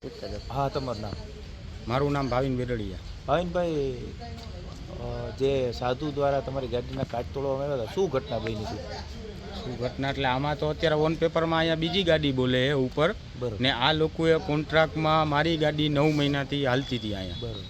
હા, તમારું નામ? મારું નામ ભાવિન વેરડિયા. ભાવિનભાઈ, જે સાધુ દ્વારા તમારી ગાડીના કાચ તોડવામાં આવ્યા હતા, શું ઘટના બની હતી? શું ઘટના એટલે આમાં તો અત્યારે ઓન પેપરમાં અહીંયા બીજી ગાડી બોલે છે ઉપર, બરોબર. ને આ લોકોએ કોન્ટ્રાક્ટમાં મારી ગાડી 9 મહિનાથી હાલતી હતી અહીંયા, બરોબર.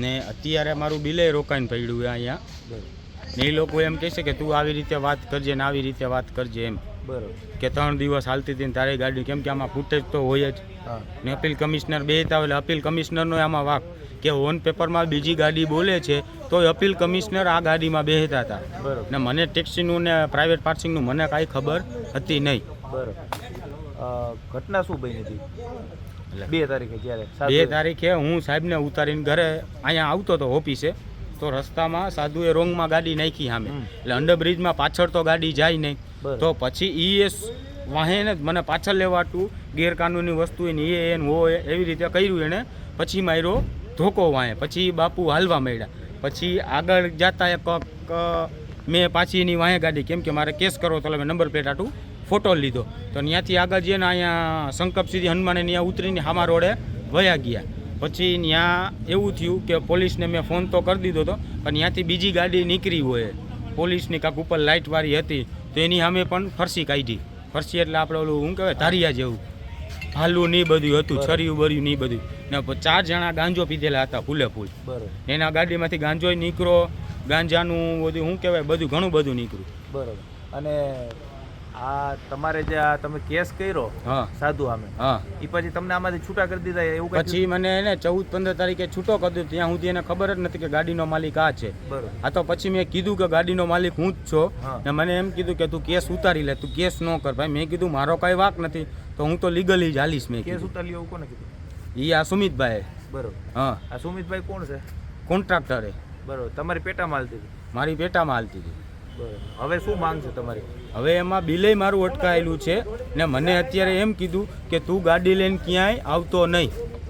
ને અત્યારે મારું બિલે રોકાઈને પડ્યું છે અહીંયા. બરોબર. ને એ લોકો એમ કહે છે કે તું આવી રીતે વાત કરજે ને આવી રીતે વાત કરજે એમ, બરોબર. કે 3 દિવસ હાલતી હતી ને તારી ગાડી, કેમ કે આમાં ફૂટેજ તો હોય જ. હા. ને અપીલ કમિશનર બેતા એટલે અપીલ કમિશનરનો આમાં વાક કે ઓન પેપરમાં બીજી ગાડી બોલે છે તો અપીલ કમિશનર આ ગાડીમાં બેહતા હતા. બરોબર. ને મને ટેક્સીનું ને પ્રાઇવેટ પાર્સિંગનું મને કાંઈ ખબર હતી નહીં. બરોબર. ઘટના શું બની હતી? 2 તારીખે જ્યારે 2 તારીખે હું સાહેબને ઉતારીને ઘરે અહીંયા આવતો હતો ઓફિસે, તો રસ્તામાં સાધુએ રોંગમાં ગાડી નાખી સામે, એટલે અંડરબ્રિજમાં પાછળ તો ગાડી જાય નહીં. તો પછી ઈ વાહેને જ મને પાછળ લેવાતું ગેરકાનૂની વસ્તુ એને હોય એવી રીતે કર્યું એણે. પછી માર્યો ધોકો વાહે, પછી બાપુ હાલવા માંડ્યા. પછી આગળ જતા એક મેં પાછી એની વાહે ગાડી, કેમ કે મારે કેસ કરવો તો મેં નંબર પ્લેટ આટું ફોટો લીધો, તો ત્યાંથી આગળ જઈને અહીંયા સંકપ સીધી હનુમાને ત્યાં ઉતરીને હામા રોડે વયા ગયા. પછી ત્યાં એવું થયું કે પોલીસને મેં ફોન તો કરી દીધો હતો, પણ ત્યાંથી બીજી ગાડી નીકળી હોય પોલીસની, કાંક ઉપર લાઇટવાળી હતી, તો એની સામે પણ ફરસી કાઢી. ફરસી એટલે આપણે ઓલું શું કહેવાય ધારિયા જેવું, ભાલું નહીં બધું હતું, છરિયું બર્યું નહીં બધું. ને 4 જણા ગાંજો પીધેલા હતા ફૂલે ફૂલ. એના ગાડીમાંથી ગાંજોય નીકળો, ગાંજાનું બધું શું કહેવાય બધું ઘણું બધું નીકળ્યું. બરોબર. અને આ તમારે જે આ તમે કેસ કર્યો હા સાધુ સામે, હા, એ પછી તમને આમાંથી છૂટા કરી દીધા એવું કંઈ? પછી મને એને 14-15 તારીખે છૂટો કરી દીધો. ત્યાં સુધી એને ખબર જ નથી કે ગાડીનો માલિક આ છે. બરોબર. આ તો પછી મેં કીધું કે ગાડીનો માલિક હું જ છો, હા. ને મને એમ કીધું કે તું કેસ ઉતારી લે, તું કેસ ન કર. ભાઈ મેં કીધું મારો કાંઈ વાક નથી, તો હું તો લીગલી જ હાલીશ. મેં કેસ કીધું ઉતારી એવું કોને કીધું? એ આ સુમિતભાઈ. બરોબર. હા, આ સુમિતભાઈ કોણ છે? કોન્ટ્રાક્ટરે. બરોબર. તમારી પેટામાં હાલતી હતી? મારી પેટામાં હાલતી હતી. બરોબર. હવે શું માંગ છે તમારી? હવે એમાં બિલે મારું અટકાયેલું છે, ને મને અત્યારે એમ કીધું કે તું ગાડી લઈને ક્યાંય આવતો નહીં.